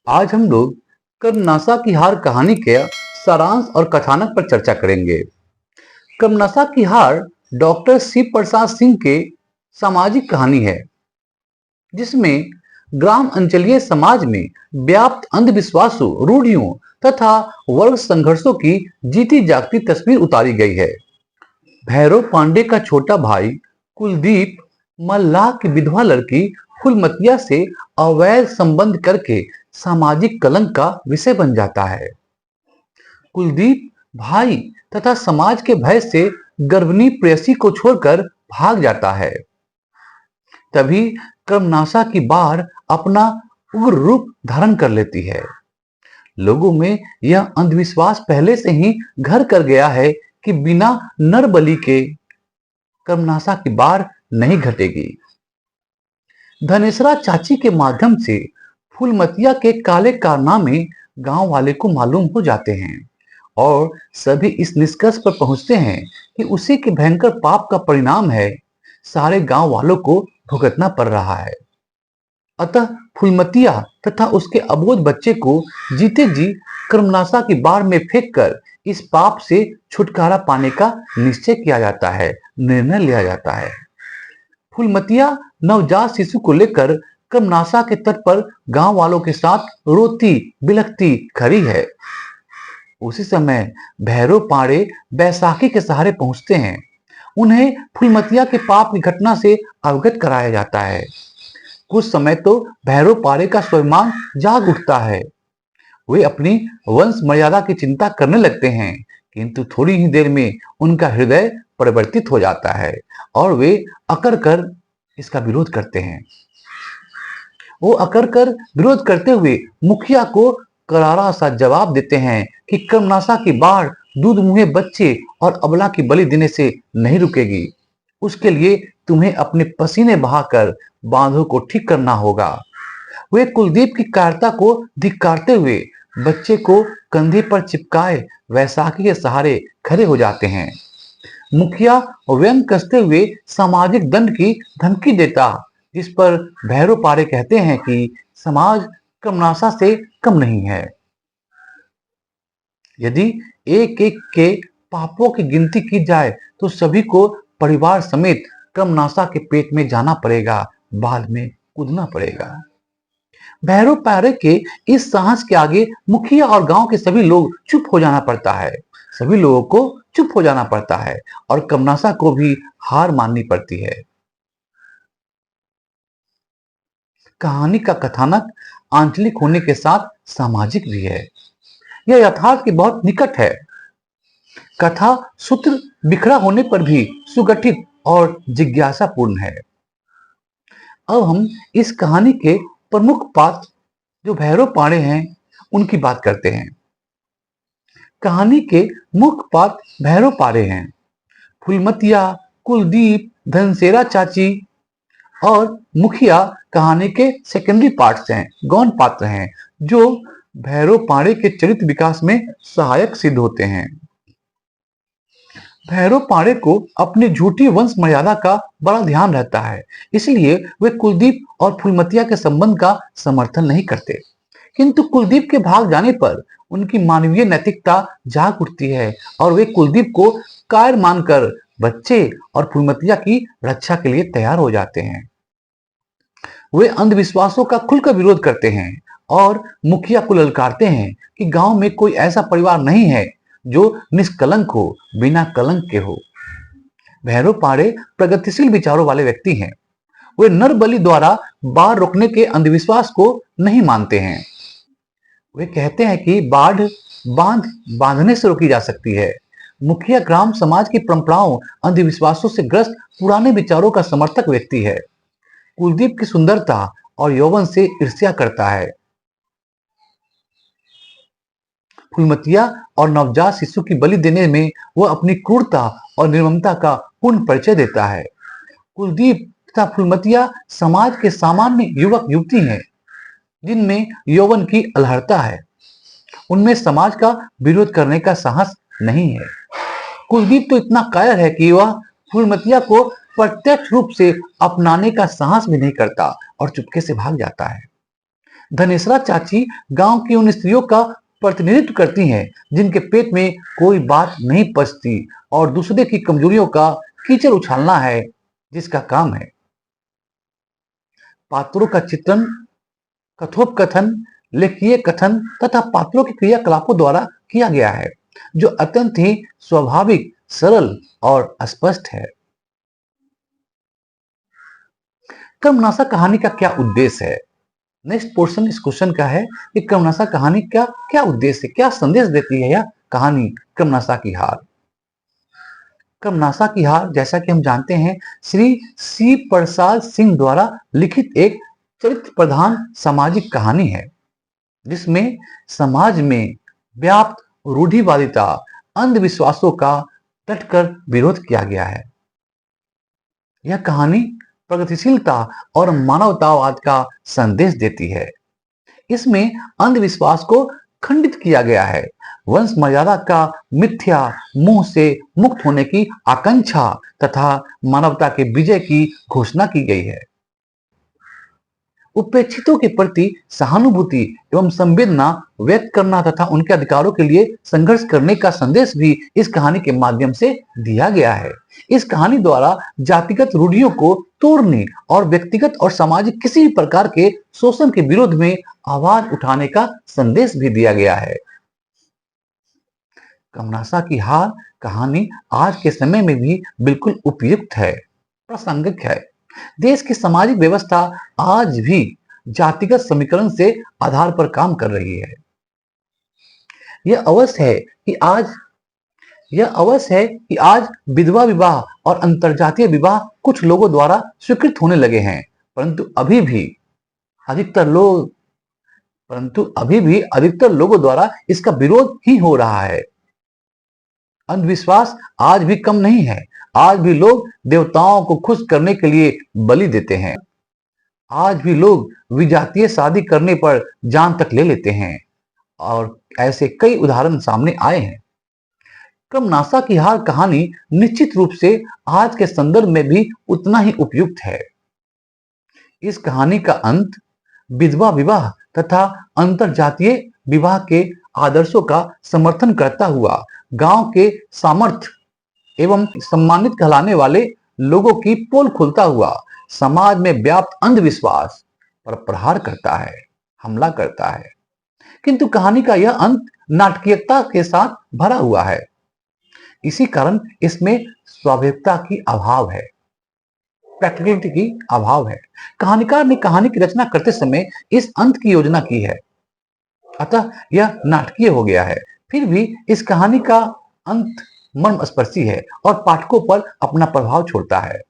आज हम लोग कर्मनासा की हार कहानी के सारांश और कथानक पर चर्चा करेंगे। कर्मनासा की हार डॉक्टर शिव प्रसाद सिंह के सामाजिक कहानी है, जिसमें ग्राम अंचलीय समाज में व्याप्त अंधविश्वासों, रूढ़ियों तथा वर्ग संघर्षों की जीती जागती तस्वीर उतारी गई है। भैरव पांडे का छोटा भाई कुलदीप मल्लाह की विधवा लड़की फुलमतिया से अवैध संबंध करके सामाजिक कलंक का विषय बन जाता है। कुलदीप भाई तथा समाज के भय से गर्भिणी प्रेयसी को छोड़कर भाग जाता है। तभी कर्मनासा की बाढ़ अपना उग्र रूप धारण कर लेती है। लोगों में यह अंधविश्वास पहले से ही घर कर गया है कि बिना नर बलि के कर्मनासा की बाढ़ नहीं घटेगी। धनेसरा चाची के माध्यम से फूलमतिया के काले कारनामे गांव वाले को मालूम हो जाते हैं और सभी इस निष्कर्ष पर पहुंचते हैं कि उसी के भयंकर पाप का परिणाम है सारे गांव वालों को भुगतना पड़ रहा है। अतः फूलमतिया तथा उसके अबोध बच्चे को जीते जी कर्मनासा की बाढ़ में फेंककर इस पाप से छुटकारा पाने का निश्चय किया जाता है, निर्णय लिया जाता है। फूलमतिया नवजात शिशु को लेकर कर्मनासा के तट पर गांव वालों के साथ रोती बिलखती खड़ी है। उसी समय भैरव पाड़े बैसाखी के सहारे पहुंचते हैं। उन्हें फूलमतिया के पाप की घटना से अवगत कराया जाता है। कुछ समय तो भैरव पाड़े का स्वाभिमान जाग उठता है। वे अपनी वंश मर्यादा की चिंता करने लगते हैं, किंतु थोड़ी ही देर में उनका हृदय परिवर्तित हो जाता है और वे अकड़ कर इसका विरोध करते हैं। वो अकड़ कर विरोध करते हुए मुखिया को करारा सा जवाब देते हैं कि कर्मनासा की बाढ़ दूध मुहे बच्चे और अबला की बलि देने से नहीं रुकेगी। उसके लिए तुम्हें अपने पसीने बहाकर बांधों को ठीक करना होगा। वे कुलदीप की कायरता को धिक्कारते हुए बच्चे को कंधे पर चिपकाए वैसाखी के सहारे खड़े हो जाते हैं। मुखिया व्यंग कसते हुए सामाजिक दंड की धमकी देता, जिस पर भैरव पारे कहते हैं कि समाज कर्मनासा से कम नहीं है। यदि एक एक के पापों की गिनती की जाए तो सभी को परिवार समेत कर्मनासा के पेट में जाना पड़ेगा, बाल में कूदना पड़ेगा। भैरव पारे के इस साहस के आगे मुखिया और गांव के सभी लोग चुप हो जाना पड़ता है। सभी लोगों को चुप हो जाना पड़ता है और कर्मनासा को भी हार माननी पड़ती है। कहानी का कथानक आंचलिक होने के साथ सामाजिक भी है। यह यथार्थ के बहुत निकट है। कथा सूत्र बिखरा होने पर भी सुगठित और जिज्ञासापूर्ण है। अब हम इस कहानी के प्रमुख पात्र जो भैरव पाड़े हैं उनकी बात करते हैं। कहानी के मुख्य पात्र भैरव पाड़े हैं। फुलमतिया, कुलदीप, धनसेरा चाची और मुखिया कहानी के सेकेंडरी पार्ट्स हैं, गौण पात्र हैं, जो भैरव पाड़े के चरित्र विकास में सहायक सिद्ध होते हैं। भैरव पाड़े को अपनी झूठी वंश मर्यादा का बड़ा ध्यान रहता है, इसलिए वे कुलदीप और फुलमतिया के संबंध का समर्थन नहीं करते। किंतु कुलदीप के भाग जाने पर उनकी मानवीय नैतिकता जाग उठती है और वे कुलदीप को कायर मानकर बच्चे और फुलमतिया की रक्षा के लिए तैयार हो जाते हैं। वे अंधविश्वासों का खुलकर विरोध करते हैं और मुखिया को ललकारते हैं कि गांव में कोई ऐसा परिवार नहीं है जो निष्कलंक हो, बिना कलंक के हो। भैरव पाड़े प्रगतिशील विचारों वाले व्यक्ति हैं। वे नर बलि द्वारा बाढ़ रोकने के अंधविश्वास को नहीं मानते हैं। वे कहते हैं कि बाढ़ बांधने से रोकी जा सकती है। मुखिया ग्राम समाज की परंपराओं, अंधविश्वासों से ग्रस्त पुराने विचारों का समर्थक व्यक्ति है। कुलदीप की सुंदरता और यौवन से ईर्ष्या करता है। फुलमतिया और नवजात शिशु की बलि देने में वह अपनी क्रूरता और निर्ममता का पूर्ण परिचय देता है। कुलदीप तथा फुलमतिया समाज के सामान्य युवक युवती हैं, जिनमें यौवन की अलहड़ता है। उनमें समाज का विरोध करने का साहस नहीं है। कुलदीप तो इतना कायर है कि वह फुलमतिया को प्रत्यक्ष रूप से अपनाने का साहस भी नहीं करता और चुपके से भाग जाता है। धनेश्वरा चाची गांव की उन स्त्रियों का प्रतिनिधित्व करती हैं जिनके पेट में कोई बात नहीं पचती और दूसरे की कमजोरियों का कीचड़ उछालना है जिसका काम है। पात्रों का चित्रण कथोपकथन, लेखीय कथन तथा पात्रों के क्रियाकलापों द्वारा किया गया है जो अत्यंत ही स्वाभाविक, सरल और स्पष्ट है। कर्मनासा कहानी का क्या उद्देश्य है? नेक्स्ट पोर्शन इस क्वेश्चन का है कि कर्मनासा कहानी का क्या उद्देश्य है, क्या संदेश देती है यह कहानी कर्मनासा की हार। कर्मनासा की हार जैसा कि हम जानते हैं श्री सी प्रसाद सिंह द्वारा लिखित एक चरित्र प्रधान सामाजिक कहानी है जिसमें समाज में व्याप्त रूढ़िवादिता, अंधविश्वासों का डटकर विरोध किया गया है। यह कहानी प्रगतिशीलता और मानवतावाद का संदेश देती है। इसमें अंधविश्वास को खंडित किया गया है, वंश मर्यादा का मिथ्या मोह से मुक्त होने की आकांक्षा तथा मानवता के विजय की घोषणा की गई है। उपेक्षितों के प्रति सहानुभूति एवं संवेदना व्यक्त करना तथा उनके अधिकारों के लिए संघर्ष करने का संदेश भी इस कहानी के माध्यम से दिया गया है। इस कहानी द्वारा जातिगत रूढ़ियों को तोड़ने और व्यक्तिगत और सामाजिक किसी भी प्रकार के शोषण के विरोध में आवाज उठाने का संदेश भी दिया गया है। कर्मनासा की हार कहानी आज के समय में भी बिल्कुल उपयुक्त है, प्रासंगिक है। देश की सामाजिक व्यवस्था आज भी जातिगत समीकरण से आधार पर काम कर रही है। यह अवश्य है कि आज विधवा विवाह और अंतरजातीय विवाह कुछ लोगों द्वारा स्वीकृत होने लगे हैं, परंतु अभी भी अधिकतर लोगों द्वारा इसका विरोध ही हो रहा है। अंधविश्वास आज भी कम नहीं है। आज भी लोग देवताओं को खुश करने के लिए बलि देते हैं। आज भी लोग विजातीय शादी करने पर जान तक ले लेते हैं और ऐसे कई उदाहरण सामने आए हैं। कर्मनासा की हार कहानी निश्चित रूप से आज के संदर्भ में भी उतना ही उपयुक्त है। इस कहानी का अंत विधवा विवाह तथा अंतरजातीय विवाह के आदर्शों का समर्थन करता हुआ गांव के सामर्थ्य एवं सम्मानित कहलाने वाले लोगों की पोल खोलता हुआ समाज में व्याप्त अंधविश्वास पर प्रहार करता है, हमला करता है। किंतु कहानी का यह अंत नाटकीयता के साथ भरा हुआ है। इसी कारण इसमें स्वाभाविकता की अभाव है, प्रैक्टिकलिटी की अभाव है। कहानीकार ने कहानी की रचना करते समय इस अंत की योजना की है, अतः यह नाटकीय हो गया है। फिर भी इस कहानी का अंत मर्मस्पर्शी है और पाठकों पर अपना प्रभाव छोड़ता है।